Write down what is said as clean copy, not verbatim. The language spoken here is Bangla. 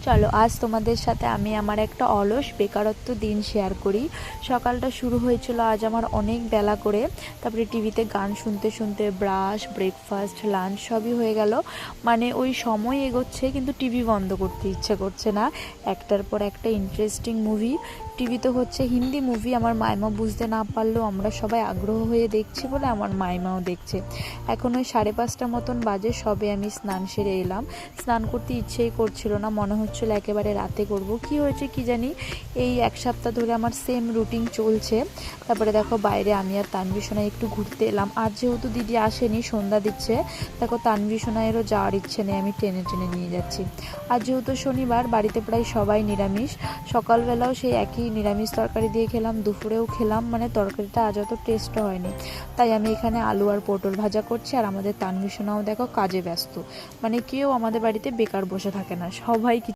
চলো আজ তোমাদের সাথে আমি আমার একটা অলস বেকারত্ব দিন শেয়ার করি। সকালটা শুরু হয়েছিল আজ আমার অনেক বেলা করে, তারপরে টিভিতে গান শুনতে শুনতে ব্রাশ, ব্রেকফাস্ট, লাঞ্চ সবই হয়ে গেল। মানে ওই সময় এগোচ্ছে কিন্তু টিভি বন্ধ করতে ইচ্ছে করছে না। একটার পর একটা ইন্টারেস্টিং মুভি টিভিতে হচ্ছে, হিন্দি মুভি। আমার মাইমা বুঝতে না পারলেও আমরা সবাই আগ্রহ হয়ে দেখছি বলে আমার মাইমাও দেখছে। এখন ওই 5:30 মতন বাজে, সবে আমি স্নান সেরে এলাম। স্নান করতে ইচ্ছেই করছিল না, মনে হচ্ছিল একেবারে রাতে করব। কি হয়েছে কি জানি, এই এক সপ্তাহ ধরে আমার সেম রুটিন চলছে। তারপরে দেখো বাইরে আমি আর তানভি সোনাই একটু ঘুরতে এলাম। আজ যেহেতু দিদি আসেনি, সন্ধ্যা দিচ্ছে, দেখো তানভি সোনাইয়েরও যাওয়ার ইচ্ছে নেই, আমি টেনে টেনে নিয়ে যাচ্ছি। আজ যেহেতু শনিবার, বাড়িতে প্রায় সবাই নিরামিষ। সকালবেলাও সেই একই নিরামিষ তরকারি দিয়ে খেলাম, দুপুরেও খেলাম, মানে তরকারিটা আজ অত টেস্টও হয়নি। তাই আমি এখানে আলু আর পটল ভাজা করছি, আর আমাদের তানভি সোনাও দেখো কাজে ব্যস্ত। মানে কেউ আমাদের বাড়িতে বেকার বসে থাকে না, সবাই